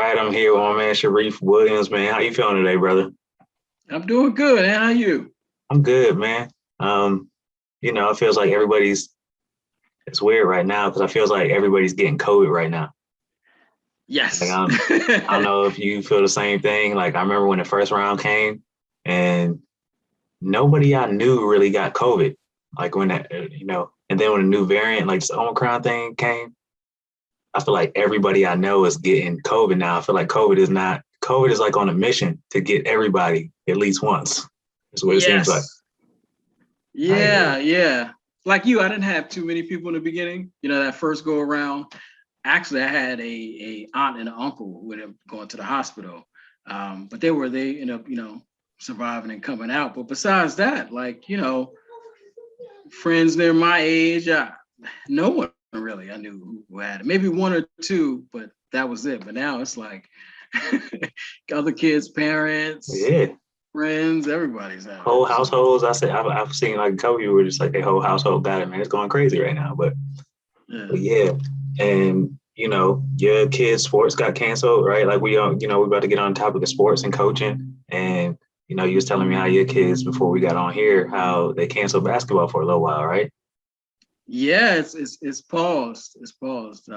right, I'm here with my man Sharief Williams, man. How you feeling today, brother? I'm doing good. And how are you? I'm good, man. It feels like it's weird right now because I feels like everybody's getting COVID right now. Like Yes. I don't know if you feel the same thing. Like I remember when the first round came and nobody I knew really got COVID. Like when and then when the new variant, like this Omicron thing came, I feel like everybody I know is getting COVID now. I feel like COVID is like on a mission to get everybody at least once. That's what it seems like. Yes. Yeah. Like you, I didn't have too many people in the beginning. That first go around. Actually, I had a aunt and an uncle who ended up going to the hospital. But they ended up, surviving and coming out. But besides that, like, friends near my age, no one really I knew who had it. Maybe one or two, but that was it. But now it's like other kids, parents, Yeah, friends, everybody's having whole it. So households. I've seen like a couple people were just like their whole household got it. Man, it's going crazy right now. yeah. But yeah, and your kids' sports got canceled, right? Like we're about to get on the topic of sports and coaching, and you was telling me how your kids before we got on here how they canceled basketball for a little while, right? Yeah, it's paused. It's paused.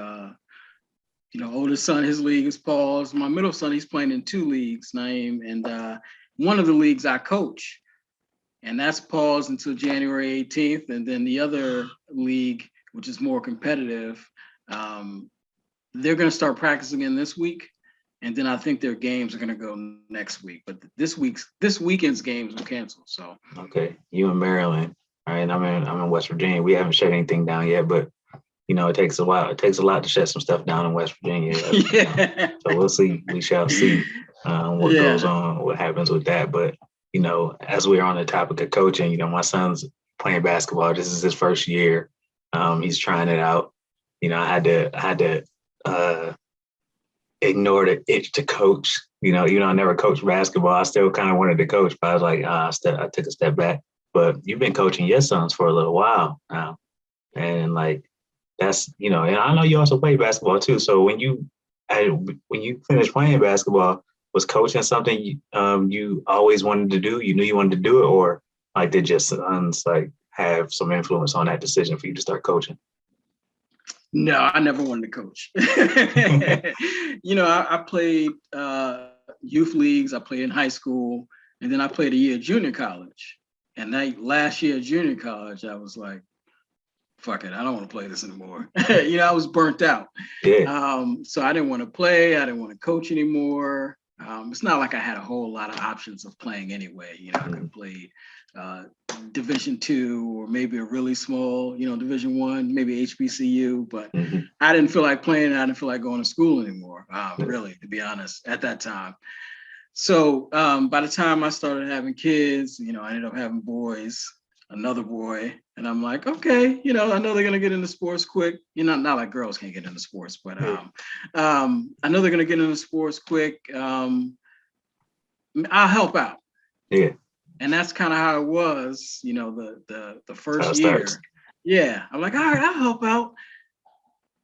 Oldest son, his league is paused. My middle son, he's playing in two leagues, Naeem, and one of the leagues I coach, and that's paused until January 18th. And then the other league, which is more competitive, they're going to start practicing again this week, and then I think their games are going to go next week. But this weekend's games were canceled. So Okay, you in Maryland, all right? I'm in West Virginia. We haven't shut anything down yet, but it takes a while. It takes a lot to shut some stuff down in West Virginia. yeah, So we'll see. We shall see what goes yeah, on, what happens with that. But as we're on the topic of coaching, my son's playing basketball. This is his first year. He's trying it out. I had to ignore the itch to coach. I never coached basketball. I still kind of wanted to coach, but I was like, I took a step back. But you've been coaching your sons for a little while now, and like that's and I know you also play basketball too. So when you finished playing basketball, was coaching something you always wanted to do? You knew you wanted to do it, or like did your sons like have some influence on that decision for you to start coaching? no, I never wanted to coach. I played youth leagues. I played in high school, and then I played a year junior college. And that last year of junior college, I was like, fuck it, I don't want to play this anymore. I was burnt out. Yeah. So I didn't want to play. I didn't want to coach anymore. It's not like I had a whole lot of options of playing anyway. I could have played Division II or maybe a really small, Division I, maybe HBCU, but Mm-hmm. I didn't feel like playing. I didn't feel like going to school anymore, really, to be honest, at that time. So by the time I started having kids, I ended up having boys, another boy, and I'm like, okay, I know they're gonna get into sports quick. Not like girls can't get into sports, but I know they're gonna get into sports quick. I'll help out. Yeah. And that's kind of how it was, the That's how first it year. starts. Yeah, I'm like, all right, I'll help out.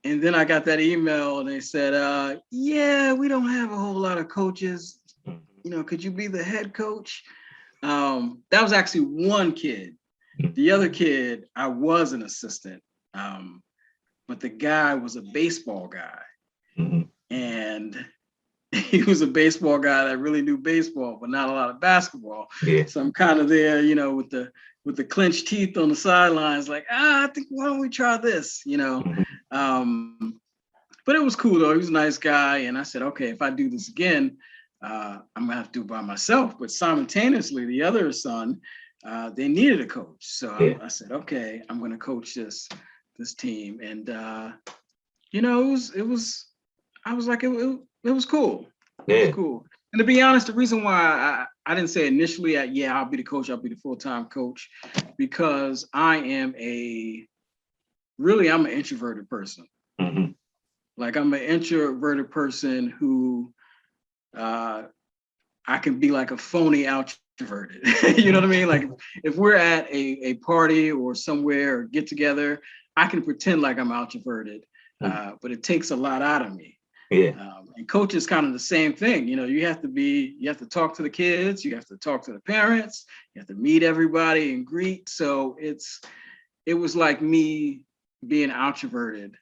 And then I got that email, and they said, yeah, we don't have a whole lot of coaches. Could you be the head coach? That was actually one kid. The other kid, I was an assistant, but the guy was a baseball guy, Mm-hmm. and he was a baseball guy that really knew baseball, but not a lot of basketball. Yeah. So I'm kind of there, with the clenched teeth on the sidelines, like, I think why don't we try this, Mm-hmm. But it was cool though. He was a nice guy, and I said, okay, if I do this again, I'm gonna have to do it by myself. But simultaneously, the other son, they needed a coach, so Yeah. I said, okay, I'm gonna coach this team, and it was I was like, it was cool. It was Yeah. cool. And to be honest, the reason why I didn't say initially, yeah, I'll be the coach, I'll be the full-time coach, because I'm an introverted person. Mm-hmm. Like I'm an introverted person who I can be like a phony extroverted. You know what I mean? Like if we're at a party or somewhere or get together, I can pretend like I'm introverted, but it takes a lot out of me. Yeah. And coach is kind of the same thing. You have to talk to the kids, you have to talk to the parents, you have to meet everybody and greet. So it was like me being introverted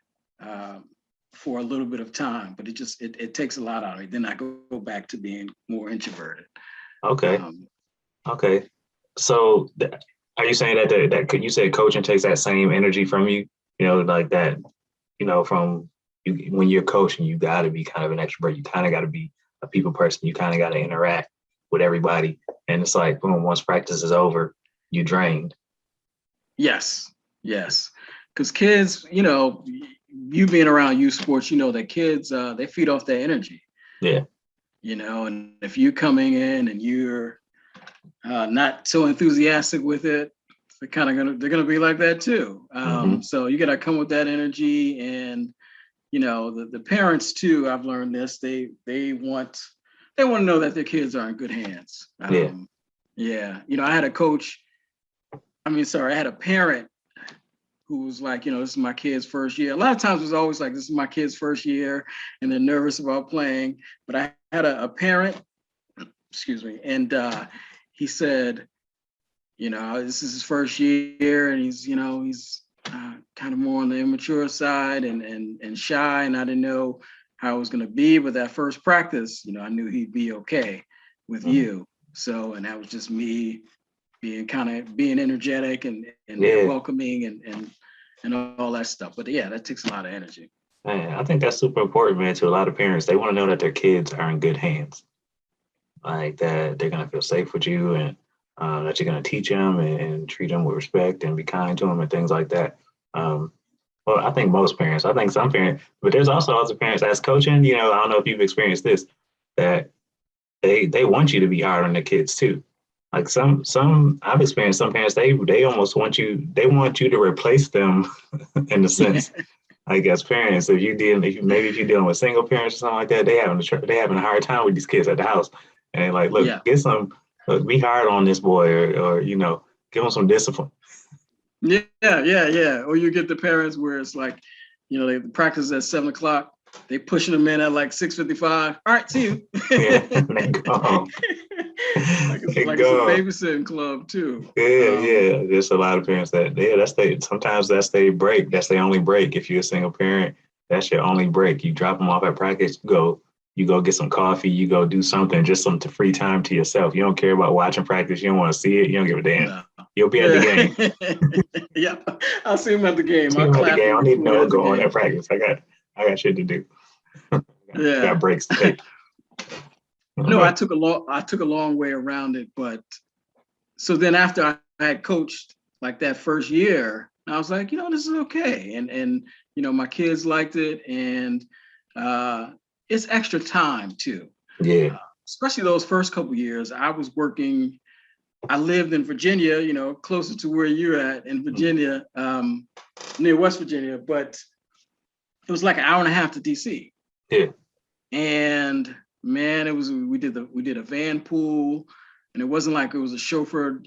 for a little bit of time, but it takes a lot out of me. Then I go back to being more introverted. Okay. Okay. So are you saying that you said coaching takes that same energy from you? Like that, from you when you're coaching, you got to be kind of an extrovert. You kind of got to be a people person. You kind of got to interact with everybody. And it's like, boom, once practice is over, you drained. Yes. Because kids, you being around youth sports, that kids, they feed off their energy. Yeah. And if you're coming in and you're not so enthusiastic with it, they're gonna be like that too. So you gotta come with that energy, and the parents too. I've learned this. They want to know that their kids are in good hands. Yeah. I had a coach. I had a parent who was like, this is my kid's first year. A lot of times it was always like, this is my kid's first year, and they're nervous about playing. But I had a parent, excuse me, and he said, this is his first year, and he's kind of more on the immature side and shy, and I didn't know how it was going to be. But that first practice, I knew he'd be okay with you. So, and that was just me being energetic and welcoming and all that stuff. But yeah, that takes a lot of energy. Man, I think that's super important, man, to a lot of parents. They want to know that their kids are in good hands, like that they're going to feel safe with you, and that you're going to teach them and treat them with respect and be kind to them and things like that. Well, I think most parents, I think some parents, but there's also other parents as coaching, I don't know if you've experienced this, that they want you to be hard on their kids too. Like some I've experienced some parents, they almost want you to replace them in a sense. Like as parents, if you're dealing with single parents or something like that, they having a hard time with these kids at the house. And like, look, be hard on this boy, or give him some discipline. Yeah. Or you get the parents where it's like, they practice at 7:00. They pushing them in at like 6:55. All right, see you. Yeah, they go home. It's a babysitting club too. Yeah. There's a lot of parents sometimes that's their break. That's their only break. If you're a single parent, that's your only break. You drop them off at practice, you go get some coffee, you go do something, just some free time to yourself. You don't care about watching practice. You don't want to see it. You don't give a damn. No. You'll be at the game. Yep. I'll see him at the game. I don't need to know what's going on at practice. I got shit to do. Got breaks to take. No, I took a long way around it, but so then after I had coached like that first year, I was like, this is okay, and my kids liked it, and it's extra time too. Yeah. Especially those first couple of years, I was working. I lived in Virginia, closer to where you're at in Virginia, near West Virginia, but it was like an hour and a half to DC. Yeah. And man, we did a van pool, and it wasn't like it was a chauffeured,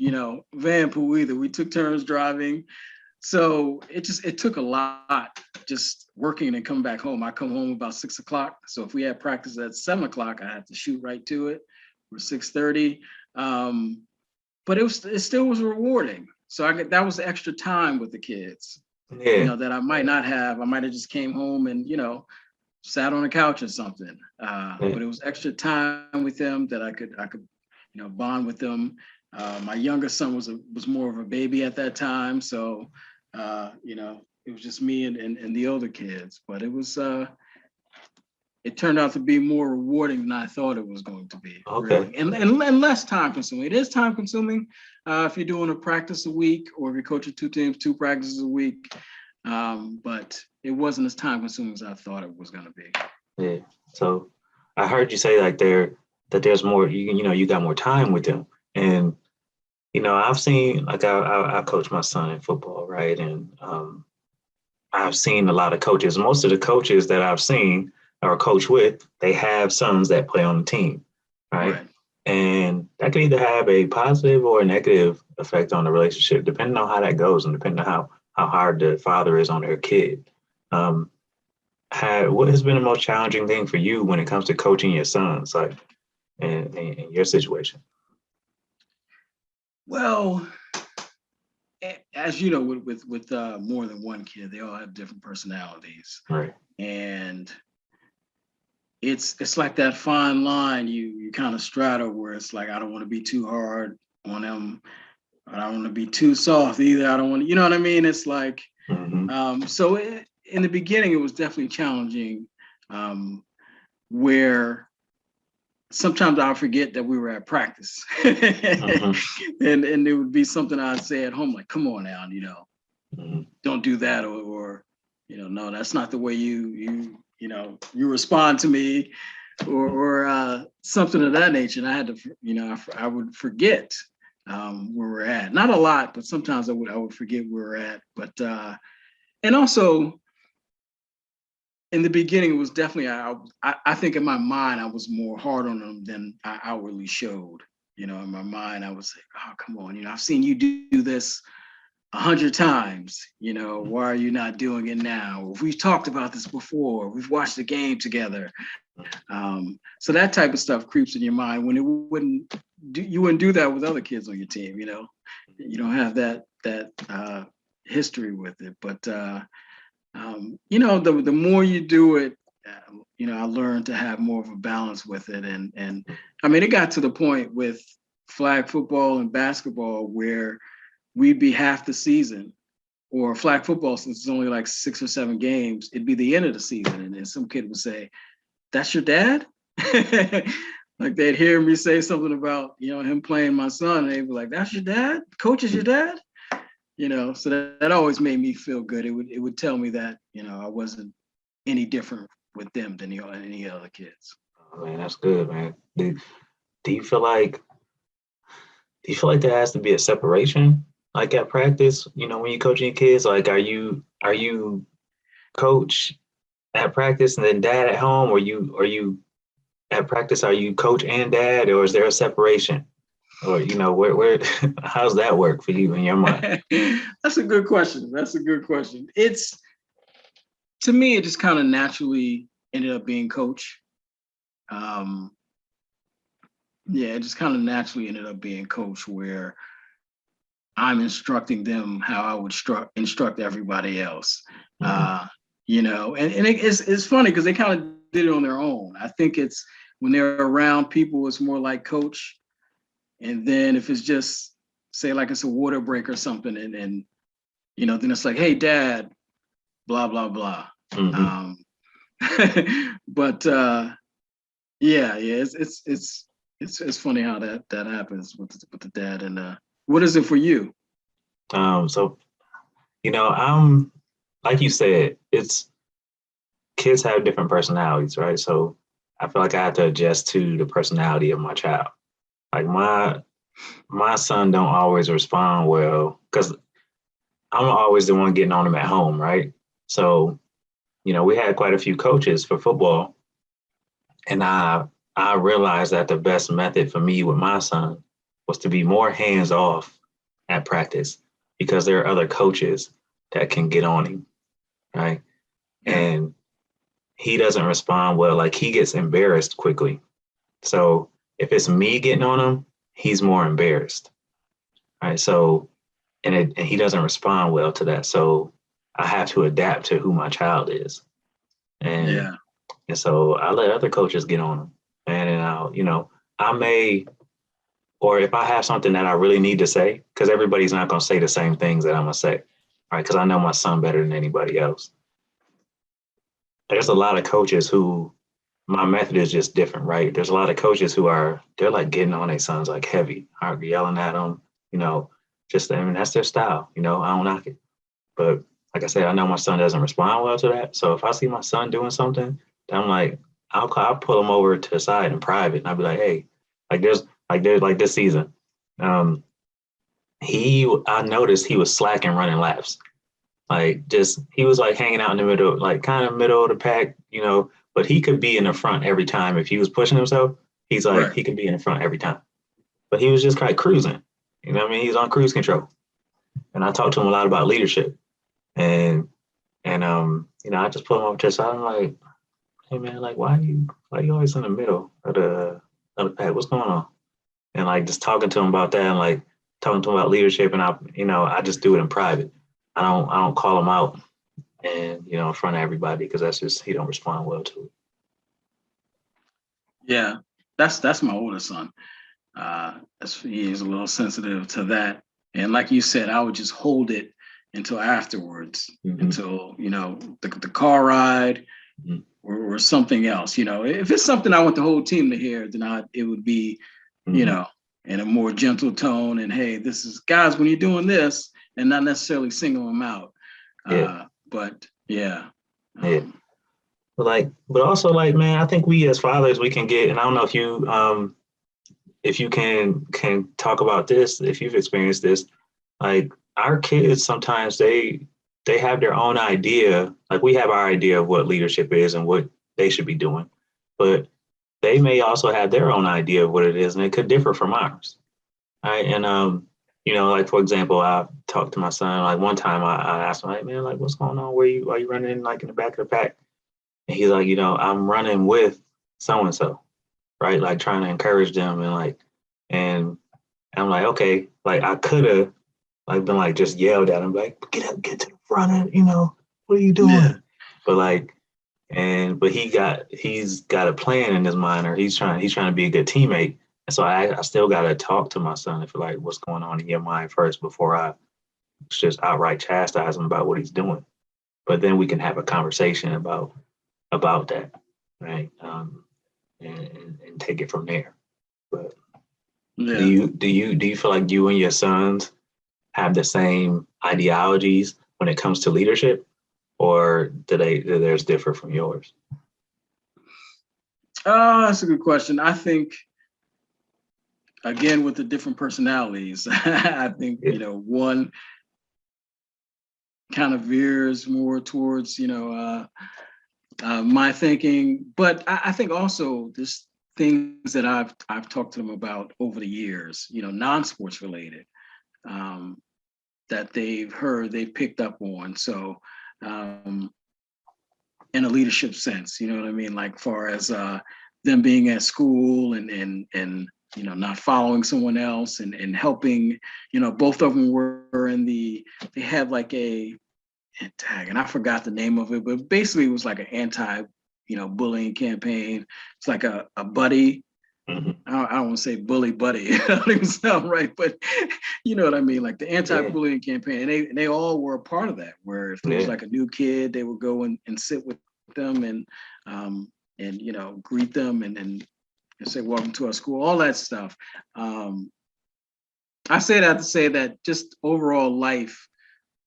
van pool either. We took turns driving. So it took a lot just working and coming back home. I come home about 6:00. So if we had practice at 7:00, I had to shoot right to it, or 6:30. But it still was rewarding. So that was extra time with the kids. Yeah. That I might not have. I might have just came home and, sat on the couch or something. But it was extra time with them that I could bond with them. My younger son was more of a baby at that time. So, it was just me and the older kids, but it turned out to be more rewarding than I thought it was going to be. Okay. Really. And less time consuming. It is time consuming if you're doing a practice a week, or if you're coaching 2 teams, 2 practices a week. But it wasn't as time consuming as I thought it was going to be. Yeah. So I heard you say like that there's more, you got more time with them. And, I've seen, like I coach my son in football, right? And I've seen a lot of coaches. Most of the coaches that I've seen or coach with, they have sons that play on the team, right? And that can either have a positive or a negative effect on the relationship, depending on how that goes and depending on how hard the father is on their kid. what has been the most challenging thing for you when it comes to coaching your sons, like in your situation? Well, as you know, with more than one kid, they all have different personalities, Right. and it's like that fine line you kind of straddle where it's like I don't want to be too hard on them, I don't want to be too soft either. I don't want to, you know what I mean? It's like Mm-hmm. in the beginning, it was definitely challenging, where sometimes I'll forget that we were at practice, Mm-hmm. and it would be something I'd say at home, like, "Come on now, Mm-hmm. don't do that," or no, that's not the way you respond to me, or something of that nature. And I had to, I would forget where we're at. Not a lot, but sometimes I would forget where we're at. But and also in the beginning, it was definitely I think in my mind I was more hard on them than I outwardly showed. In my mind, I was like, "Oh, come on, I've seen you do this 100 times. Why are you not doing it now? We've talked about this before. We've watched the game together." So that type of stuff creeps in your mind when you wouldn't do that with other kids on your team. You don't have that history with it, but the more you do it, I learned to have more of a balance with it, and I mean, it got to the point with flag football and basketball where we'd be half the season, or flag football, since it's only like 6 or 7 games, it'd be the end of the season, and then some kid would say, "That's your dad?" Like they'd hear me say something about him playing my son, and they'd be like, "That's your dad? Coach is your dad?" So that always made me feel good. It would tell me that I wasn't any different with them than any other kids. Oh, man, that's good, man. Do you feel like there has to be a separation, like at practice? When you're coaching your kids, like are you coach at practice and then dad at home, or are you at practice? Are you coach and dad, or is there a separation? Or where how's that work for you in your mind? That's a good question. That's a good question. To me, it just kind of naturally ended up being coach. Um, yeah, it just kind of naturally ended up being coach, where I'm instructing them how I would instruct everybody else. Mm-hmm. And it's funny because they kind of did it on their own. I think it's when they're around people, it's more like coach. And then if it's just, say, like it's a water break or something, and then it's like, "Hey, dad, blah, blah, blah." Mm-hmm. Um, but yeah, it's funny how that happens with the dad. And what is it for you? So I'm like you said, it's kids have different personalities, right? So I feel like I have to adjust to the personality of my child. Like my son don't always respond well because I'm always the one getting on him at home, right? So we had quite a few coaches for football, and I realized that the best method for me with my son was to be more hands off at practice because there are other coaches that can get on him, right? Yeah. And he doesn't respond well. Like he gets embarrassed quickly. So if it's me getting on him, he's more embarrassed, right? So and he doesn't respond well to that. So I have to adapt to who my child is, and Yeah. and so I let other coaches get on him, and I may, or if I have something that I really need to say, because everybody's not going to say the same things that I'm gonna say, right? Because I know my son better than anybody else. There's a lot of coaches who my method is just different, right? There's a lot of coaches they're like getting on their sons like heavy, yelling at them, you know, I mean, that's their style, I don't knock it. But like I said, I know my son doesn't respond well to that. So if I see my son doing something, then I'm like, I'll pull him over to the side in private, and I'll be like, hey, there's like this season, um, I noticed he was slacking running laps. Like just he was like hanging out in the middle, like kind of middle of the pack, but he could be in the front every time if he was pushing himself. He's like Right. he could be in the front every time. But he was just kind of cruising. You know what I mean? He's on cruise control. And I talked to him a lot about leadership. And I just pull him over to the side. I'm like, hey man, like why you always in the middle of the pack? What's going on? And like just talking to him about that and like talking to him about leadership and I just do it in private. I don't call him out and in front of everybody because that's just he don't respond well to it. Yeah, that's my older son. He is a little sensitive to that. And like you said, I would just hold it until afterwards, until, the car ride or something else. If it's something I want the whole team to hear, then it would be, in a more gentle tone. And hey, this is guys, when you're doing this, and not necessarily single them out. Yeah. But yeah. Yeah. But also like, man, I think we as fathers, we can get, and I don't know if you can talk about this, if you've experienced this, like our kids sometimes they have their own idea. Like we have our idea of what leadership is and what they should be doing, but they may also have their own idea of what it is, and it could differ from ours. Right. And like for example, I talked to my son, like one time I asked him, like, man, like what's going on? Why you running like in the back of the pack? And he's like, I'm running with so and so, right? Like trying to encourage them and I'm like, okay, like I could have like been like just yelled at him, like, get up, get to the front end, what are you doing? Yeah. But like, but he's got a plan in his mind, or he's trying to be a good teammate. And so I still gotta talk to my son if like what's going on in your mind first before I just outright chastise him about what he's doing. But then we can have a conversation about that, right? And take it from there. But Yeah. do you feel like you and your sons have the same ideologies when it comes to leadership, or do theirs differ from yours? That's a good question. I think again with the different personalities, I think one kind of veers more towards my thinking, but I think also there's things that I've talked to them about over the years, non-sports related, that they've heard, they've picked up on. So in a leadership sense, you know what I mean? Like far as them being at school and not following someone else and helping, both of them were they had like a tag, and I forgot the name of it, but basically it was like an anti, bullying campaign. It's like a buddy. Mm-hmm. I don't want to say bully buddy. That don't even sound right, but you know what I mean, like the anti-bullying campaign. And they all were a part of that. Where if there was like a new kid, they would go and sit with them and greet them and say welcome to our school, all that stuff. I say that to say that just overall life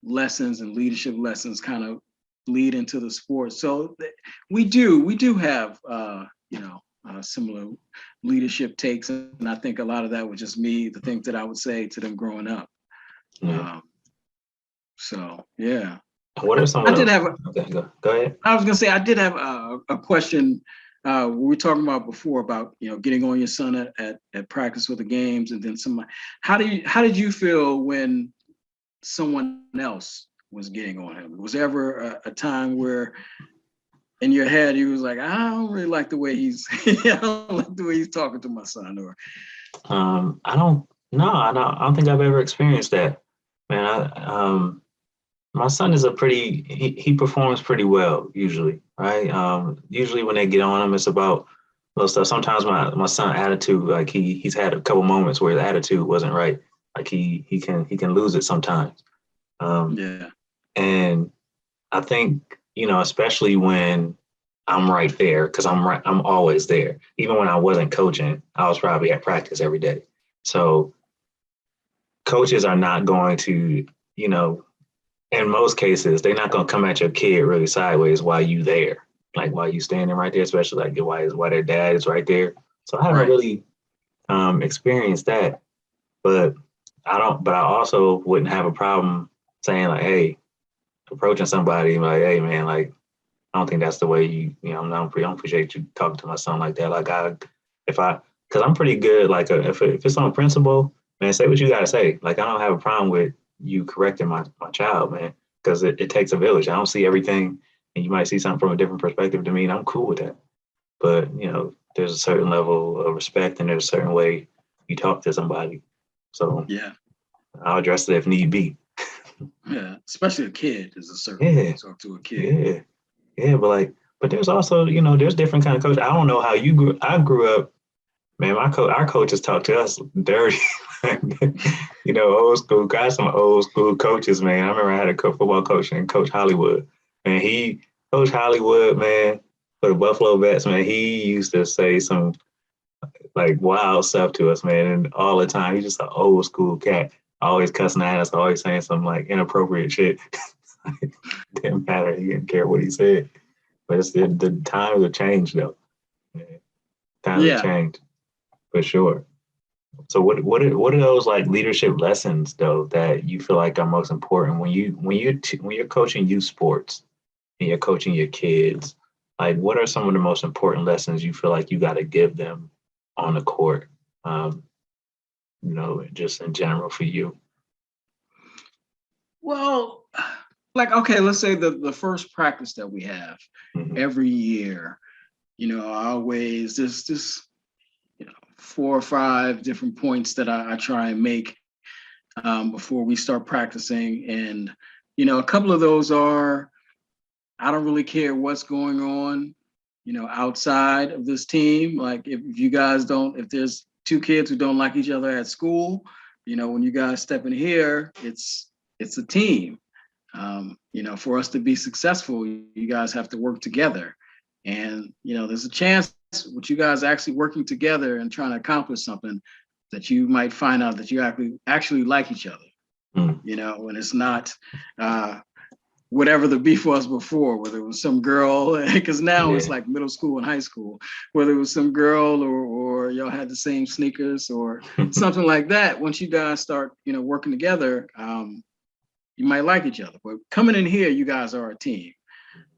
lessons and leadership lessons kind of lead into the sport. So we do have similar leadership takes, and I think a lot of that was just me, the things that I would say to them growing up. So yeah. What are some? Okay, go ahead. I was gonna say I did have a question. We were talking about before about getting on your son at practice with the games, and then how did you feel when someone else was getting on him? Was there ever a time where in your head he was like, I don't really like the way I don't like the way he's talking to my son? Or I don't think I've ever experienced that, man. My son is he performs pretty well usually, right? Usually when they get on him, it's about little stuff. Sometimes my son attitude, like he's had a couple moments where his attitude wasn't right. Like he can lose it sometimes. And I think, especially when I'm right there, because I'm always there. Even when I wasn't coaching, I was probably at practice every day. So coaches are not going to, in most cases, they're not going to come at your kid really sideways while you there, like while you standing right there, especially like why their dad is right there. So I haven't really experienced that, but I also wouldn't have a problem saying like, hey, approaching somebody like, hey man, like, I don't think that's the way you I don't appreciate you talking to my son like that. Like because I'm pretty good. Like if it's on principle, man, say what you got to say. Like I don't have a problem with you correcting my child, man, because it takes a village. I don't see everything and you might see something from a different perspective to me, and I'm cool with that. But there's a certain level of respect, and there's a certain way you talk to somebody. So Yeah. I'll address it if need be. Yeah. Especially a kid. There's a certain way Yeah, to talk to a kid. yeah, yeah. But there's also, there's different kind of coach. I don't know how you grew. I grew up, man. Our coaches talk to us dirty. Old school. Got some old school coaches, man. I remember I had a football coach named Coach Hollywood, and Coach Hollywood, man, for the Buffalo Vets, man. He used to say some like wild stuff to us, man, and all the time. He's just an old school cat, always cussing at us, always saying some like inappropriate shit. Didn't matter. He didn't care what he said. But it's the times have changed though. Man. Times have Yeah. changed for sure. So what are those like leadership lessons though that you feel like are most important when you're coaching youth sports and you're coaching your kids? Like, what are some of the most important lessons you feel like you got to give them on the court? Just in general for you. Well, like, okay, let's say the first practice that we have every year, I always there's 4 or 5 different points that I try and make before we start practicing. And, a couple of those are, I don't really care what's going on, outside of this team. Like if there's 2 kids who don't like each other at school, when you guys step in here, it's a team. For us to be successful, you guys have to work together. And, there's a chance with you guys actually working together and trying to accomplish something that you might find out that you actually like each other, and it's not whatever the beef was before, whether it was some girl, because now it's like middle school and high school, whether it was some girl or y'all had the same sneakers or something like that. Once you guys start, working together, you might like each other. But coming in here, you guys are a team.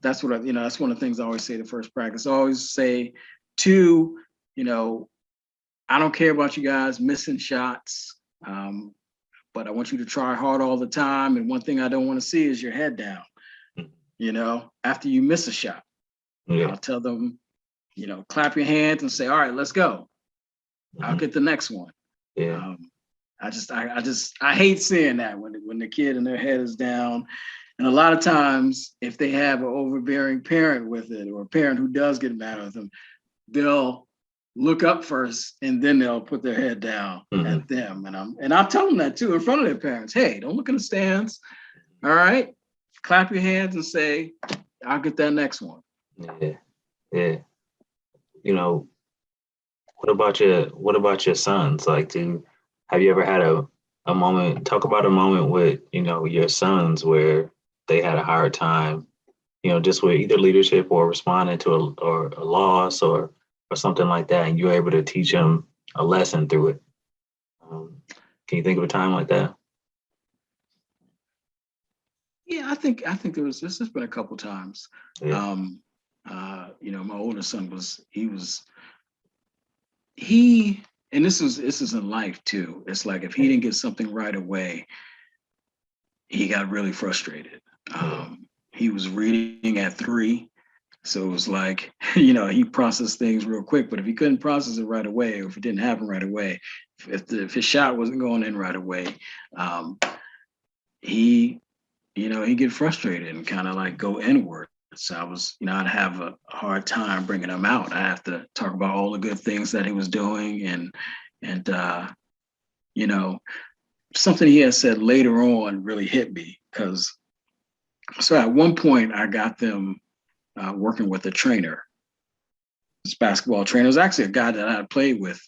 That's what that's one of the things I always say the first practice. I always say, 2, I don't care about you guys missing shots, but I want you to try hard all the time. And one thing I don't want to see is your head down. After you miss a shot, I'll tell them, clap your hands and say, all right, let's go. I'll get the next one. Yeah. I hate seeing that when the kid and their head is down. And a lot of times, if they have an overbearing parent with it, or a parent who does get mad with them, they'll look up first and then they'll put their head down at them. And I'll tell them that too in front of their parents. Hey, don't look in the stands. All right, clap your hands and say, I'll get that next one. Yeah. What about your sons? Like, have you ever had a moment? Talk about a moment with your sons where they had a hard time, just with either leadership or responding to a loss or something like that, and you were able to teach them a lesson through it. Can you think of a time like that? Yeah, I think this has been a couple times. Yeah. My older son and this is in life too. It's like if he didn't get something right away, he got really frustrated. He was reading at 3. So it was like, he processed things real quick, but if he couldn't process it right away, or if it didn't happen right away, if his shot wasn't going in right away, he'd get frustrated and kind of like go inward. So I'd have a hard time bringing him out. I have to talk about all the good things that he was doing and something he had said later on really hit me so at one point I got them working with a trainer, this basketball trainer. It was actually a guy that I had played with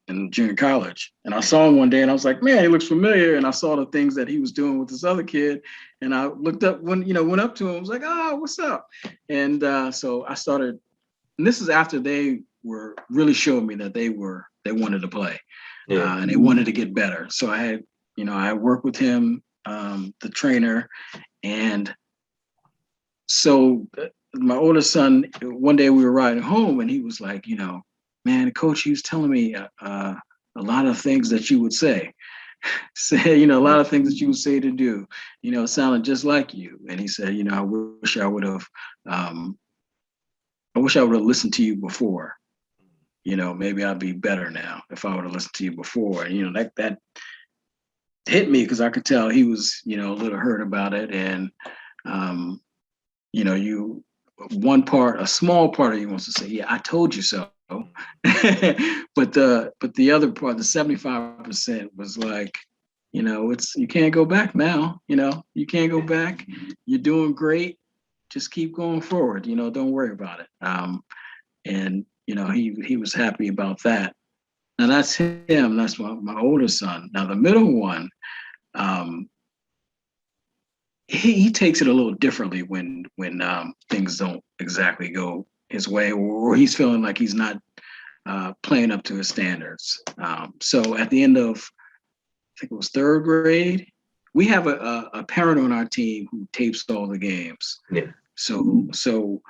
in junior college. And I saw him one day and I was like, man, he looks familiar. And I saw the things that he was doing with this other kid. And I looked up went up to him, I was like, oh, what's up? And so I started, and this is after they were really showing me that they wanted to play and they wanted to get better. So I worked with him, the trainer. And so my older son, one day we were riding home and he was like, man, coach, he was telling me a lot of things that you would say. said, you know, a lot of things that you would say to do, you know, sounded just like you. And he said, you know, I wish I would have listened to you before. You know, maybe I'd be better now if I would have listened to you before. And, you know, that hit me because I could tell he was, you know, a little hurt about it. And, you know, a small part of you wants to say, yeah, I told you so. but the other part, the 75% was like, you know, you can't go back now. You know, you can't go back. You're doing great. Just keep going forward. You know, don't worry about it. And you know, he was happy about that. Now that's him. That's my older son. Now the middle one, he takes it a little differently when things don't exactly go his way, or he's feeling like he's not playing up to his standards. So at the end of, I think it was third grade, we have a parent on our team who tapes all the games. Yeah. So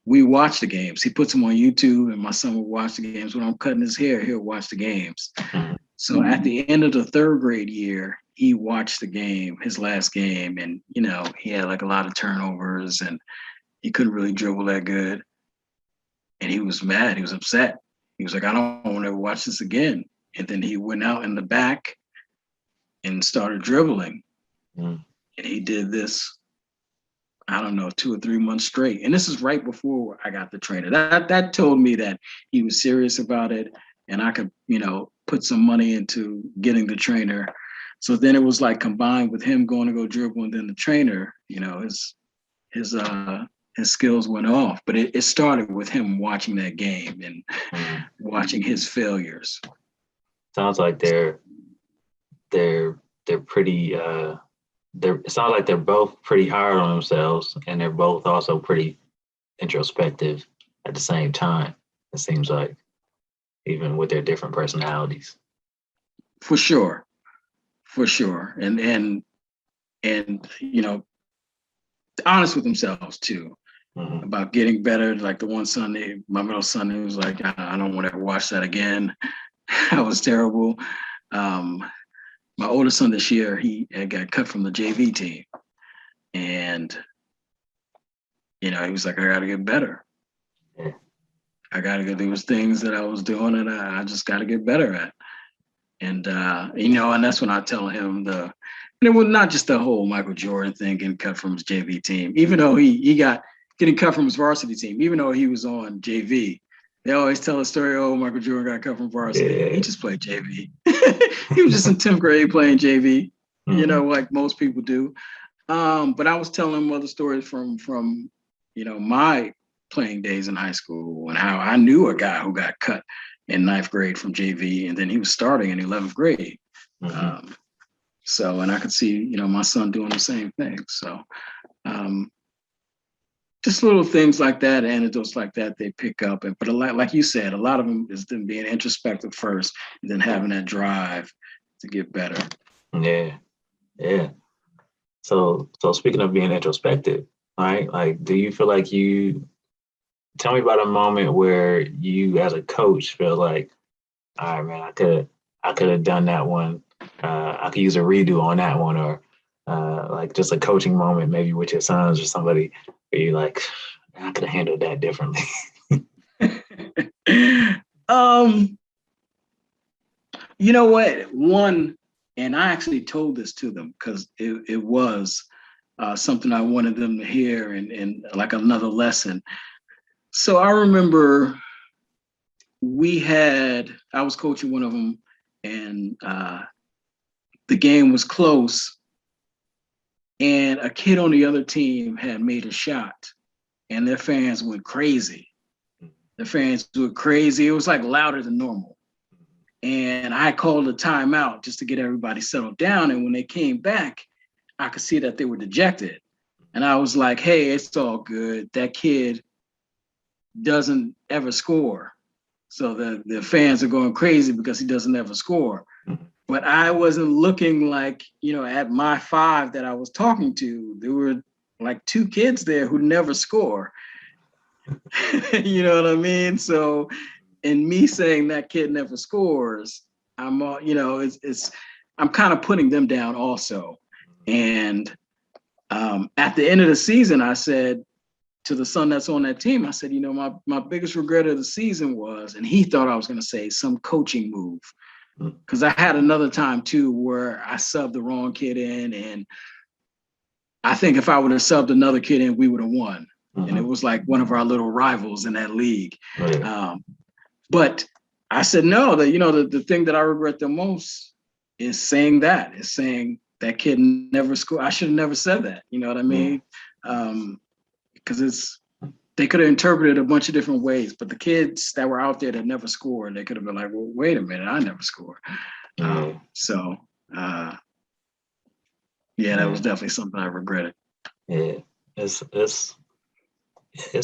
we watch the games. He puts them on YouTube, and my son will watch the games. When I'm cutting his hair, he'll watch the games. So at the end of the third grade year, he watched the game, his last game, and you know, he had like a lot of turnovers, and he couldn't really dribble that good. And he was mad. He was upset. He was like, I don't want to ever watch this again. And then he went out in the back and started dribbling. And he did this, I don't know, 2 or 3 months straight. And this is right before I got the trainer. That told me that he was serious about it, and I could, you know, put some money into getting the trainer. So then it was like combined with him going to go dribble, and then the trainer, you know, his skills went off. But it started with him watching that game and watching his failures. Sounds like they're pretty it sounds like they're both pretty hard on themselves, and they're both also pretty introspective at the same time. It seems like, even with their different personalities. For sure. And you know, honest with themselves too, about getting better. Like the one son, my middle son, he was like, I don't want to ever watch that again. That was terrible. My oldest son this year, he had got cut from the JV team. And, you know, he was like, I got to get better. Yeah. I got to get, there was things that I was doing and I just got to get better at. And, you know, and that's when I tell him and it was not just the whole Michael Jordan thing, getting cut from his JV team, even though he got getting cut from his varsity team, even though he was on JV. They always tell a story, oh, Michael Jordan got cut from varsity. Yeah. He just played JV. He was just in 10th grade playing JV, you know, like most people do. But I was telling him other stories from, you know, my playing days in high school and how I knew a guy who got cut in 9th grade from JV, and then he was starting in 11th grade. So, and I could see, you know, my son doing the same thing. So, just little things like that, anecdotes like that, they pick up. But a lot, like you said, a lot of them is them being introspective first, and then having that drive to get better. Yeah. So speaking of being introspective, right? Like, do you feel like tell me about a moment where you, as a coach, feel like, all right, man, I could have done that one. I could use a redo on that one, or like just a coaching moment, maybe with your sons or somebody, where you're like, I could have handled that differently. You know what? One, and I actually told this to them because it was something I wanted them to hear and like another lesson. So I remember I was coaching one of them, and the game was close, and a kid on the other team had made a shot, and their fans went crazy. The fans went crazy. It was like louder than normal. And I called a timeout just to get everybody settled down. And when they came back, I could see that they were dejected. And I was like, hey, it's all good. That kid doesn't ever score. So the fans are going crazy because he doesn't ever score. But I wasn't looking like, you know, at my 5 that I was talking to, there were like 2 kids there who never score. You know what I mean? So in me saying that kid never scores, I'm, you know, I'm kind of putting them down also. And at the end of the season, I said to the son that's on that team, I said, my biggest regret of the season was, and he thought I was going to say some coaching move. Because I had another time too where I subbed the wrong kid in, and I think if I would have subbed another kid in, we would have won. And it was like one of our little rivals in that league. But I said no. That the thing that I regret the most is saying that kid never scored. I should have never said that. You know what I mean? Because they could have interpreted a bunch of different ways. But the kids that were out there that never scored, they could have been like, well, wait a minute, I never scored. That was definitely something I regretted. Yeah, it's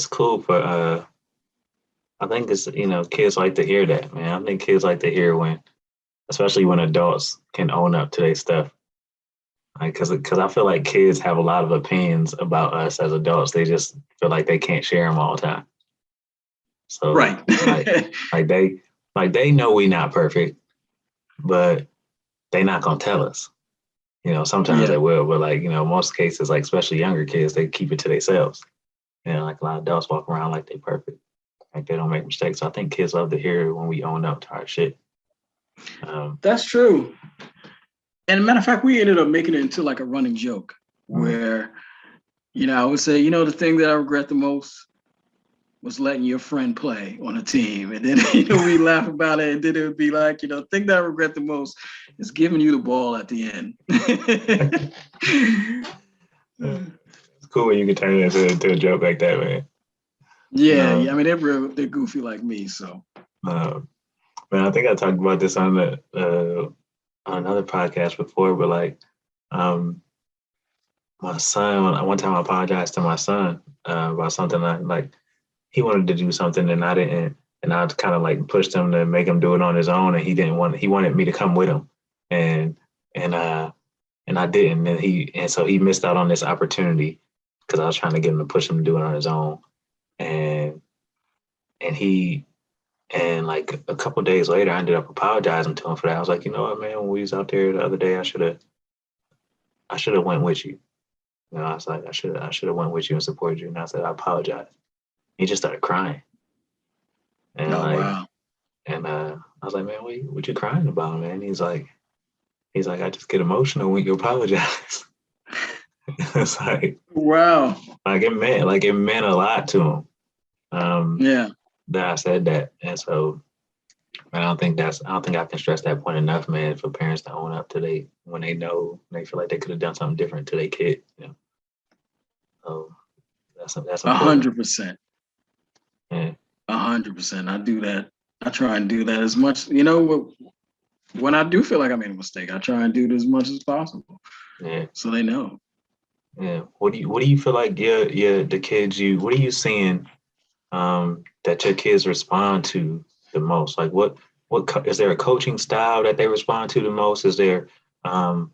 cool for I think it's kids like to hear that, man. I think kids like to hear especially when adults can own up to their stuff. Like, cause I feel like kids have a lot of opinions about us as adults. They just feel like they can't share them all the time. So right, like they know we not perfect, but they not gonna tell us. Sometimes they will, but most cases, like especially younger kids, they keep it to themselves. Like a lot of adults walk around like they perfect, like they don't make mistakes. So I think kids love to hear when we own up to our shit. That's true. And as a matter of fact, we ended up making it into like a running joke where, I would say, the thing that I regret the most was letting your friend play on a team. And then, we laugh about it. And then it would be like, the thing that I regret the most is giving you the ball at the end. It's cool when you can turn it into a joke like that, man. Yeah. I mean, they're goofy like me, so. Man, I think I talked about this on another podcast before, but my son, one time I apologized to my son about something he wanted to do something and I didn't, and I kind of pushed him to make him do it on his own, and he wanted me to come with him, and I didn't, and so he missed out on this opportunity because I was trying to get him to push him to do it on his own, and like a couple of days later, I ended up apologizing to him for that. I was like, you know what, man, when we was out there the other day, I should have went with you. I was like, I should have went with you and supported you. And I said, I apologize. He just started crying. And wow. And I was like, man, what you crying about, man? He's like, I just get emotional when you apologize. It's like, wow. It meant a lot to him. That I said that. And so I don't think I can stress that point enough, man, for parents to own up to when they know they feel like they could have done something different to their kid. So that's 100%. Yeah. 100%. I do that. I try and do that as much. When I do feel like I made a mistake, I try and do it as much as possible. Yeah. So they know. Yeah. What do you feel like the kids what are you seeing that your kids respond to the most? Like what is there a coaching style that they respond to the most? Is there a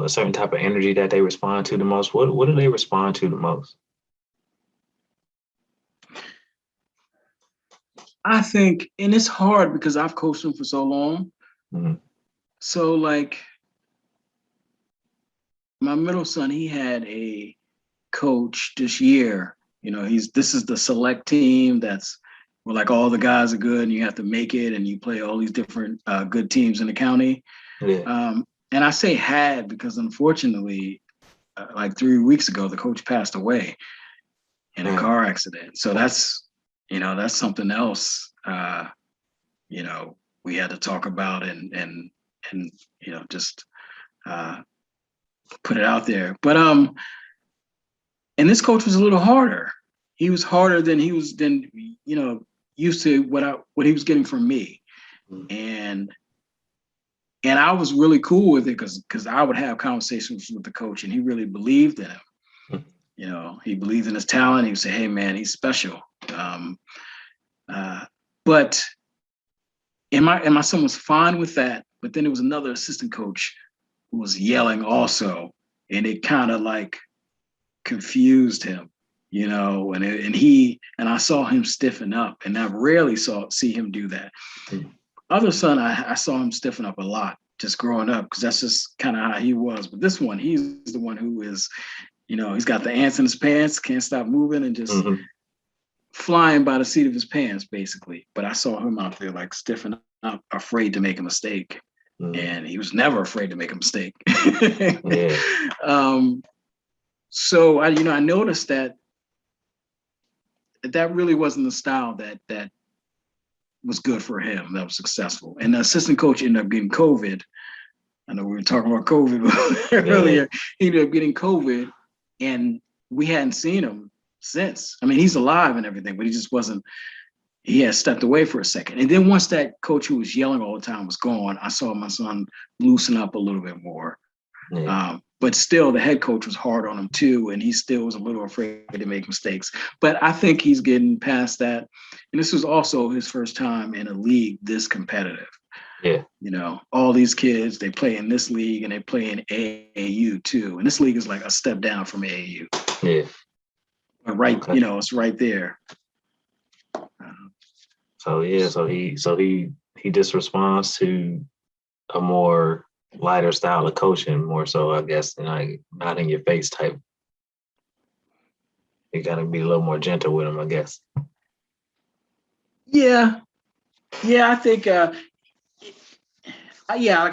certain type of energy that they respond to the most? What do they respond to the most? I think, and it's hard because I've coached them for so long. Mm-hmm. So my middle son, he had a coach this year. This is the select team that's where all the guys are good and you have to make it and you play all these different good teams in the county. Yeah. And I say had because unfortunately, 3 weeks ago, the coach passed away in a car accident. So that's something else, we had to talk about and just put it out there. But and this coach was a little harder. He was harder than used to what he was getting from me. And I was really cool with it because I would have conversations with the coach and he really believed in him. He believed in his talent. He would say, hey man, he's special. But my son was fine with that. But then there was another assistant coach who was yelling also. And it kind of confused him, and I saw him stiffen up, and I rarely see him do that. other son, I saw him stiffen up a lot just growing up because that's just kind of how he was. But this one, he's the one who is, he's got the ants in his pants, can't stop moving and just flying by the seat of his pants, basically. But I saw him out there like stiffen up, afraid to make a mistake. And he was never afraid to make a mistake. So I noticed that really wasn't the style that was good for him, that was successful. And the assistant coach ended up getting COVID. I know we were talking about COVID earlier. He ended up getting COVID, and we hadn't seen him since. I mean, he's alive and everything, but he just wasn't. He had stepped away for a second. And then once that coach who was yelling all the time was gone, I saw my son loosen up a little bit more. But still, the head coach was hard on him too, and he still was a little afraid to make mistakes. But I think he's getting past that. And this was also his first time in a league this competitive. All these kids, they play in this league and they play in AAU too. And this league is like a step down from AAU. But it's right there. So he just responds to a more lighter style of coaching, more so, I guess, like not in your face type. You gotta be a little more gentle with him, I guess. Yeah, I think. Like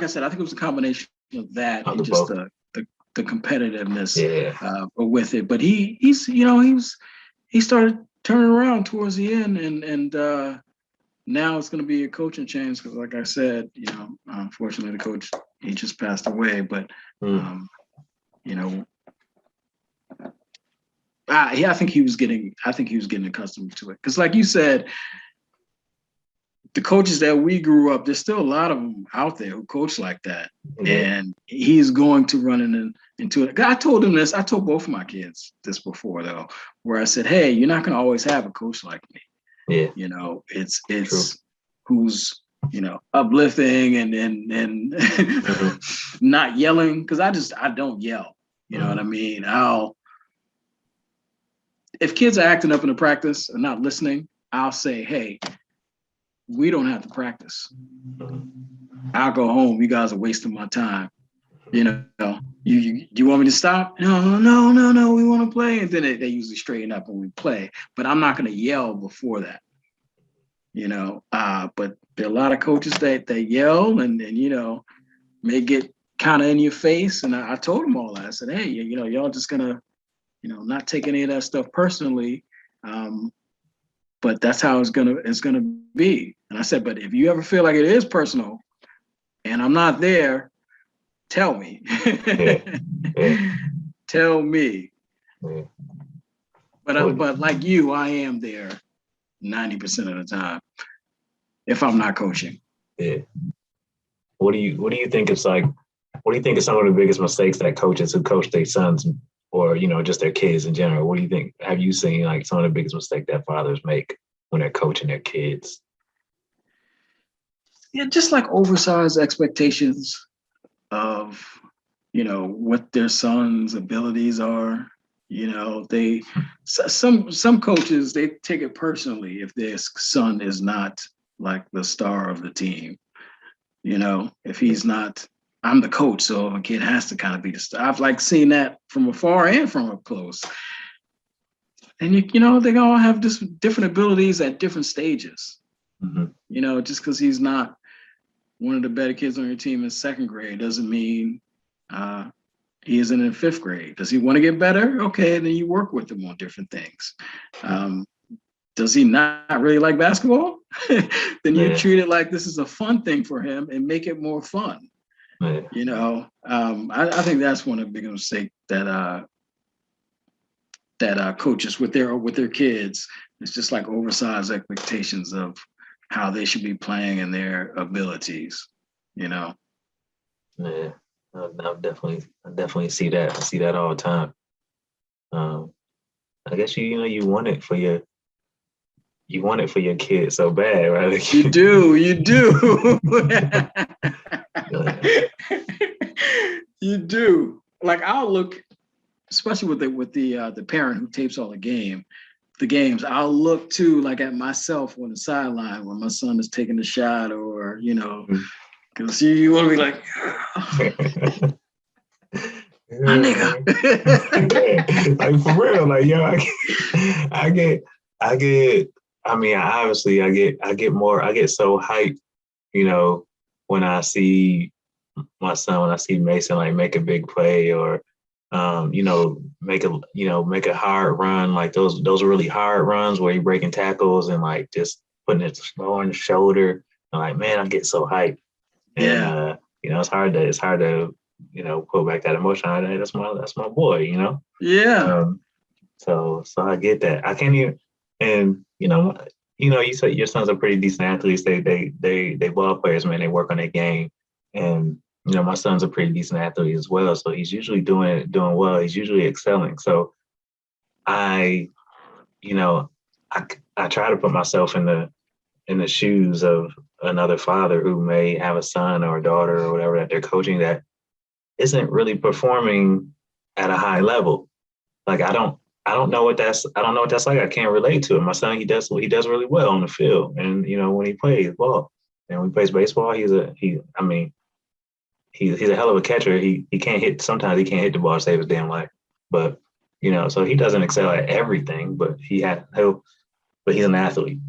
I said, I think it was a combination of that and just the competitiveness with it. But he started turning around towards the end, and now it's going to be a coaching change because, like I said, unfortunately, the coach, he just passed away. But I think he was getting accustomed to it because, like you said, the coaches that we grew up, there's still a lot of them out there who coach like that, and he's going to run into it. I told him this. I told both of my kids this before, though, where I said, "Hey, you're not going to always have a coach like me. It's True. Who's uplifting and not yelling, because I don't yell. You know what I mean? If kids are acting up in the practice and not listening, I'll say, hey, we don't have to practice. I'll go home. You guys are wasting my time. You want me to stop? No. We want to play. And then they usually straighten up when we play. But I'm not going to yell before that. But there are a lot of coaches that yell and may get kind of in your face. And I told them all that. I said, hey, y'all just gonna, not take any of that stuff personally. But that's how it's gonna be. And I said, but if you ever feel like it is personal and I'm not there, tell me. Tell me. But like you, I am there 90% of the time if I'm not coaching. What do you think it's like? What do you think is some of the biggest mistakes that coaches who coach their sons or just their kids in general? What do you think? Have you seen like some of the biggest mistakes that fathers make when they're coaching their kids? Yeah, just like oversized expectations of what their son's abilities are. Some coaches, they take it personally if their son is not like the star of the team. If he's not, I'm the coach, so a kid has to kind of be the star. I've seen that from afar and from up close. And they all have different abilities at different stages. Just because he's not one of the better kids on your team in second grade doesn't mean he isn't in fifth grade. Does he want to get better? Okay, then you work with him on different things. Does he not really like basketball? Then you treat it like this is a fun thing for him and make it more fun. I think that's one of the biggest mistakes that coaches with their kids. It's just like oversized expectations of how they should be playing and their abilities. Yeah, I definitely see that. I see that all the time. I guess you want it for your kids so bad, right? You do. You do. Like I'll look, especially with the parent who tapes all the game. the games, I'll look too, like at myself on the sideline when my son is taking a shot, or because you want to be like, my nigga. Like for real, like yo, I get, I mean, obviously, I get so hyped, when I see my son, when I see Mason like make a big play, or make a hard run, like those really hard runs where you're breaking tackles and like just putting it slow on the shoulder. I'm like, man, I get so hyped. And it's hard to pull back that emotion. That's my boy, Yeah. So I get that. I can't even, and you said your sons are pretty decent athletes. They ball players, man. They work on their game, and my son's a pretty decent athlete as well. So he's usually doing well. He's usually excelling. So I, I try to put myself in the shoes of another father who may have a son or a daughter or whatever that they're coaching that isn't really performing at a high level. Like I don't know what that's like. I can't relate to it. My son, he does really well on the field, and when he plays ball and when he plays baseball, he's a hell of a catcher. He can't hit. Sometimes he can't hit the ball to save his damn life. But so he doesn't excel at everything. But but he's an athlete.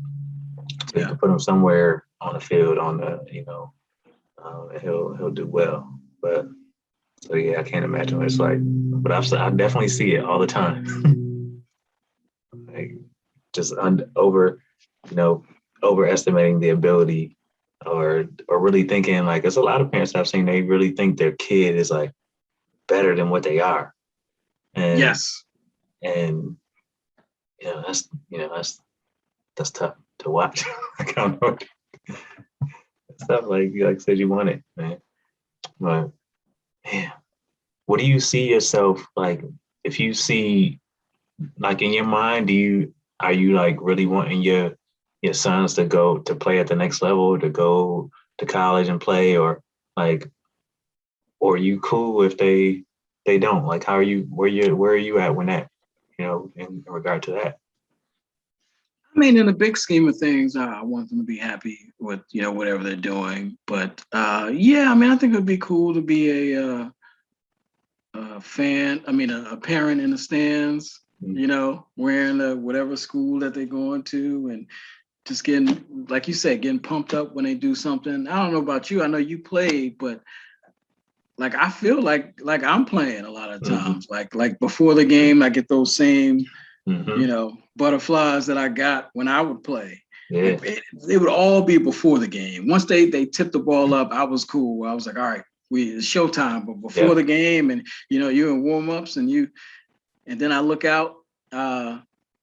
So you can put him somewhere on the field, and he'll do well. But so yeah, I can't imagine what it's like. But I definitely see it all the time. Like just overestimating the ability, or really thinking like there's a lot of parents I've seen, they really think their kid is like better than what they are. And yes. And that's tough to watch. I don't know. Stuff like I said, you want it, man. But man, what do you see yourself like? If you see, like in your mind, are you like really wanting your sons to go to play at the next level, to go to college and play, or are you cool if they don't? Like, how are you? Where are you at when that, in regard to that? I mean, in the big scheme of things, I want them to be happy with whatever they're doing. But yeah, I mean, I think it'd be cool to be a fan. I mean, a parent in the stands. Wearing whatever school that they're going to, and just getting, like you said, getting pumped up when they do something. I don't know about you. I know you played, but like I feel like I'm playing a lot of times. Like before the game, I get those same butterflies that I got when I would play. Yeah. It would all be before the game. Once they tipped the ball up, I was cool. I was like, all right, it's showtime. But before the game, and you're in warm-ups, and then I look out.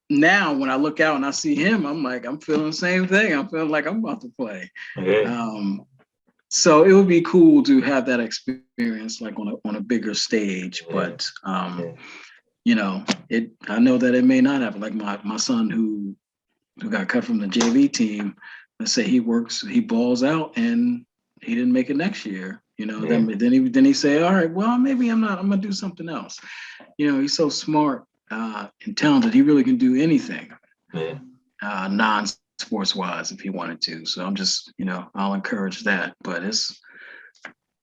Now when I look out and I see him, I'm like, I'm feeling the same thing. I'm feeling like I'm about to play. Yeah. So it would be cool to have that experience like on a bigger stage. But I know that it may not happen. Like my son who got cut from the JV team, let's say he balls out and he didn't make it next year. Then he say, all right, well, maybe I'm gonna do something else. He's so smart and talented. He really can do anything. Yeah. Non-sports wise if he wanted to. So I'm just, I'll encourage that. But it's,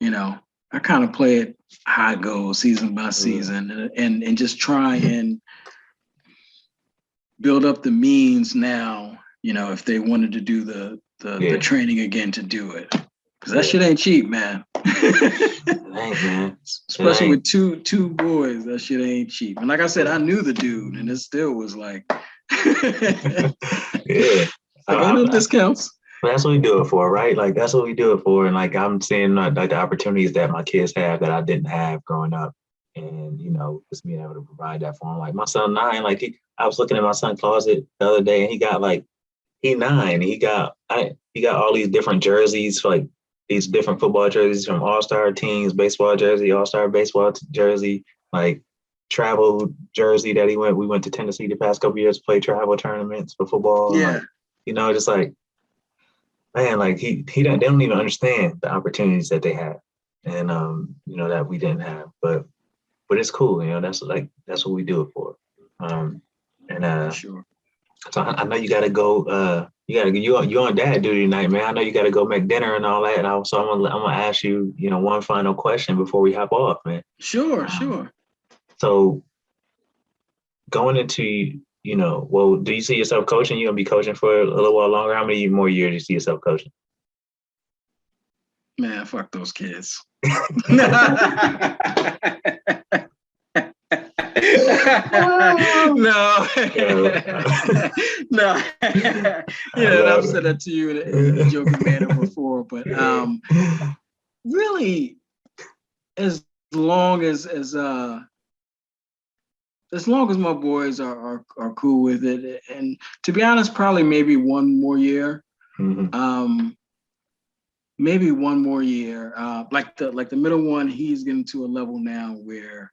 I kind of play it how it goes season by season, and just try and build up the means now, if they wanted to do the training again to do it. Because that shit ain't cheap, man. Man. Especially with two boys, that shit ain't cheap. And like I said, I knew the dude, and it still was like, yeah, ain't no discounts. But that's what we do it for, right? Like that's what we do it for. And like I'm seeing like the opportunities that my kids have that I didn't have growing up, and just being able to provide that for them. Like my son 9, like I was looking at my son's closet the other day, and he got he 9. He got all these different jerseys, like these different football jerseys from all-star teams, baseball jersey, all-star baseball jersey, like travel jersey that we went to Tennessee the past couple of years to play travel tournaments for football. Yeah. And, like, just like, man, like they don't even understand the opportunities that they have, and that we didn't have. But it's cool, that's what we do it for. Sure. So I know you got to go. You on dad duty tonight, man. I know you got to go make dinner and all that. So I'm gonna ask you, one final question before we hop off, man. Sure, Um, sure. so going into, well, do you see yourself coaching? You gonna be coaching for a little while longer? How many more years do you see yourself coaching? Man, fuck those kids. No, no. And I've said that to you in a joking manner before, but really, as long as my boys are cool with it, and to be honest, probably maybe one more year. Mm-hmm. Maybe one more year. Like the middle one, he's getting to a level now where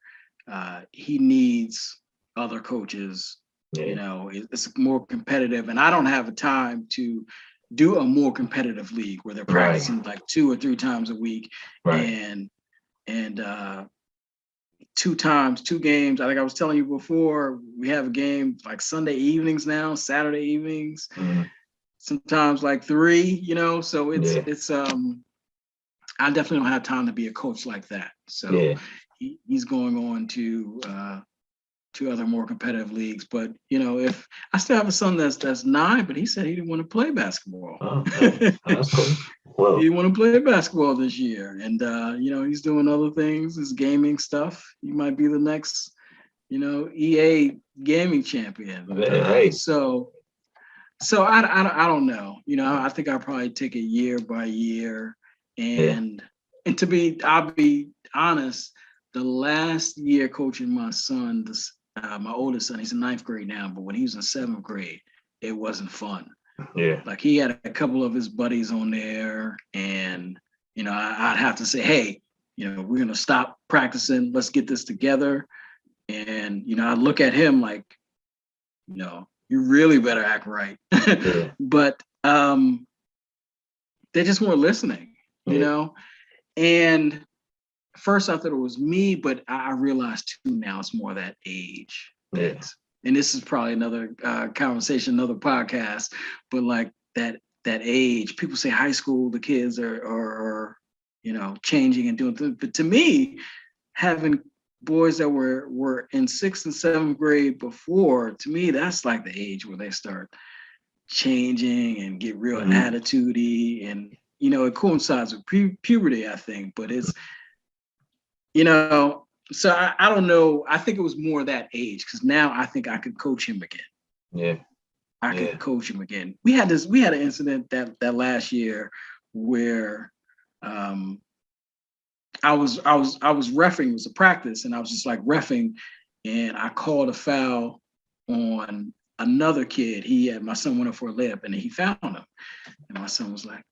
he needs other coaches. Yeah. It's more competitive, and I don't have a time to do a more competitive league where they're practicing like 2 or 3 times a week, and 2 games. I think I was telling you before, we have a game like Sunday evenings now, Saturday evenings. Mm-hmm. Sometimes like 3, so it's I definitely don't have time to be a coach like that. So he's going on to other more competitive leagues. But if I still have a son that's 9, but he said he didn't want to play basketball. Oh, that's cool. Well, he didn't want to play basketball this year, and he's doing other things, his gaming stuff. He might be the next EA gaming champion. Hey. So I don't know. I think I'll probably take it year by year, and I'll be honest. The last year coaching my son, my oldest son, he's in 9th grade now, but when he was in 7th grade, it wasn't fun. Yeah. Like he had a couple of his buddies on there, and I'd have to say, hey, we're gonna stop practicing. Let's get this together. And I look at him like, you really better act right. Yeah. But they just weren't listening, And first I thought it was me, but I realized too now it's more that age. Yeah. And this is probably another conversation, another podcast, but like that age, people say high school, the kids are changing and doing things. But to me, having boys that were in 6th and 7th grade before, to me, that's like the age where they start changing and get real attitude-y, and it coincides with puberty, I think. But it's so I don't know. I think it was more that age, because now I think I could coach him again. Yeah, I could coach him again. We had an incident that last year where I was reffing. It was a practice, and I was just like reffing, and I called a foul on another kid. My son went up for a layup, and he fouled him, and my son was like,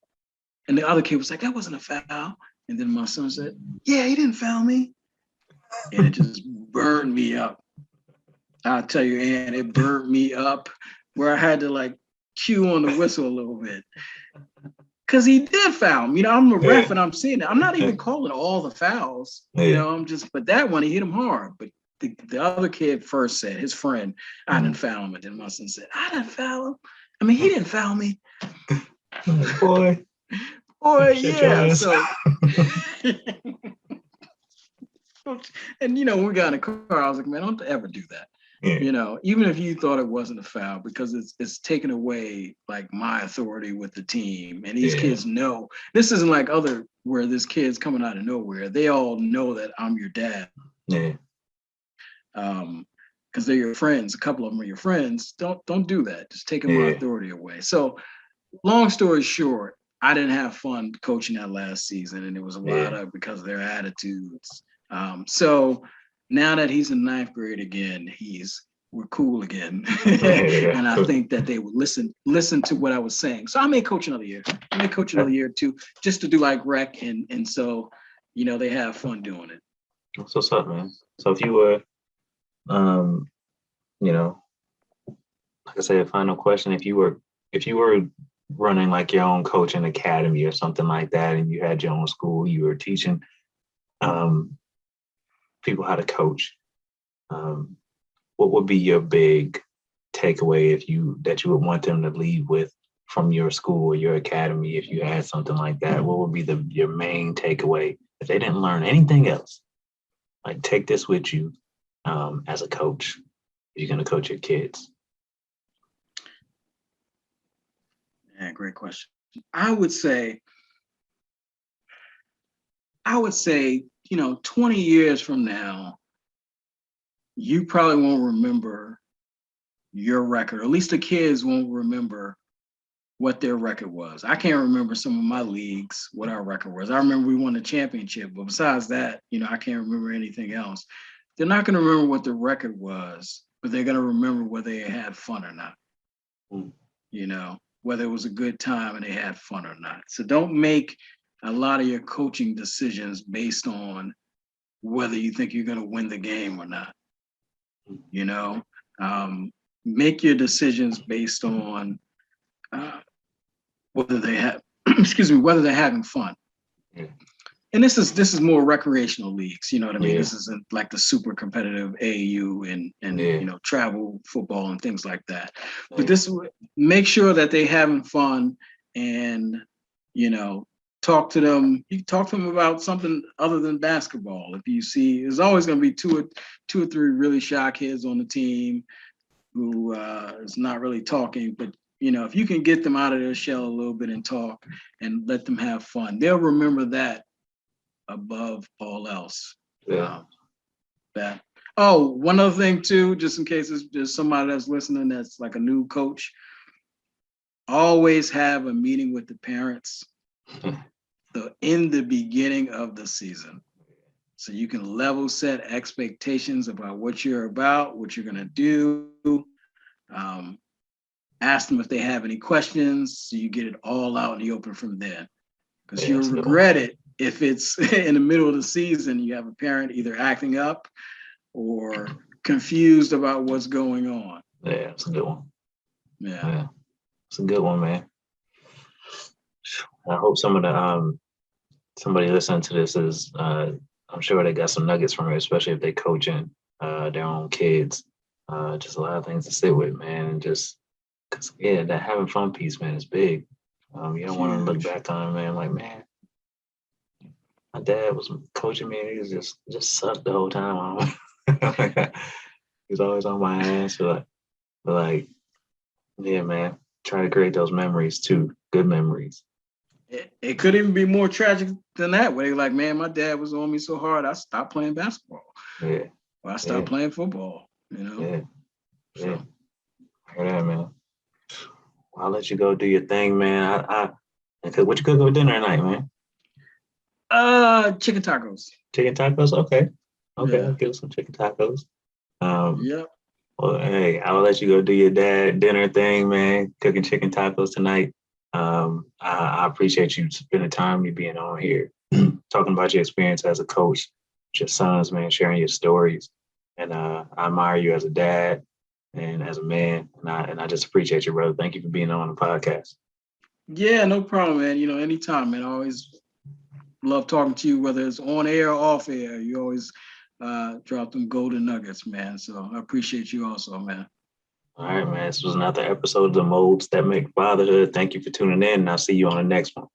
and the other kid was like, that wasn't a foul. And then my son said, yeah, he didn't foul me, and it just burned me up. I'll tell you, Ann, it burned me up where I had to like cue on the whistle a little bit. Because he did foul me. I'm the ref and I'm seeing it. I'm not even calling all the fouls. But that one, he hit him hard. But the other kid first said, his friend, I didn't foul him. And then my son said, I didn't foul him. I mean, he didn't foul me. Boy, yeah. So, and when we got in the car, I was like, man, don't ever do that. Yeah. Even if you thought it wasn't a foul, because it's taken away like my authority with the team. And these kids know this isn't like where this kid's coming out of nowhere. They all know that I'm your dad. Yeah. Because they're your friends. A couple of them are your friends. Don't do that. Just taking my authority away. So, long story short, I didn't have fun coaching that last season, and it was a lot of because of their attitudes. So now that he's in 9th grade again, we're cool again. And I think that they would listen to what I was saying. So I may coach another year. I may coach another year too, just to do like rec, and so they have fun doing it. That's what's up, man. So if you were like I said, final question, if you were running like your own coaching academy or something like that, and you had your own school, you were teaching people how to coach, what would be your big takeaway that you would want them to leave with from your school or your academy, if you had something like that? What would be your main takeaway if they didn't learn anything else? Like, take this with you as a coach. If you're going to coach your kids. Yeah, great question. I would say, 20 years from now, you probably won't remember your record. Or at least the kids won't remember what their record was. I can't remember some of my leagues, what our record was. I remember we won the championship, but besides that, I can't remember anything else. They're not going to remember what the record was, but they're going to remember whether they had fun or not. Whether it was a good time and they had fun or not. So don't make a lot of your coaching decisions based on whether you think you're going to win the game or not. Make your decisions based on whether they have, whether they're having fun. Yeah. And this is more recreational leagues, you know what I mean? Yeah. This isn't like the super competitive AAU and travel football and things like that. But make sure that they're having fun and, talk to them. You talk to them about something other than basketball. If you see, there's always going to be two or three really shy kids on the team who is not really talking, but if you can get them out of their shell a little bit and talk and let them have fun, they'll remember that above all else. Yeah. One other thing too, just in case there's somebody that's listening that's like a new coach, always have a meeting with the parents in the beginning of the season. So you can level set expectations about what you're about, what you're going to do. Ask them if they have any questions, so you get it all out in the open from there. Because you'll regret it if it's in the middle of the season, you have a parent either acting up or confused about what's going on. Yeah, it's a good one. Yeah. It's a good one, man. I hope some of the somebody listening to this is I'm sure they got some nuggets from it, especially if they coaching their own kids. Just a lot of things to sit with, man, and just because that having fun piece, man, is big. You don't want to look back on it, man, like, man, my dad was coaching me and he was just sucked the whole time. He's always on my ass, but yeah, man, try to create those memories too, good memories. It could even be more tragic than that, where they're like, man, my dad was on me so hard, I stopped playing basketball. Yeah. Or I stopped playing football, Yeah. Yeah. I hear that, man. Well, I'll let you go do your thing, man. What you cook for dinner tonight, man? Chicken tacos. Chicken tacos? Okay. Yeah. I'll give some chicken tacos. Yep. Well, hey, I'll let you go do your dad dinner thing, man. Cooking chicken tacos tonight. I appreciate you spending time, you being on here, talking about your experience as a coach, your sons, man, sharing your stories. And I admire you as a dad and as a man. And I just appreciate you, brother. Thank you for being on the podcast. Yeah, no problem, man. Anytime, man. I always love talking to you, whether it's on air or off air. You always drop them golden nuggets, man. So I appreciate you also, man. All right, man. This was another episode of The Molds That Make Fatherhood. Thank you for tuning in, and I'll see you on the next one.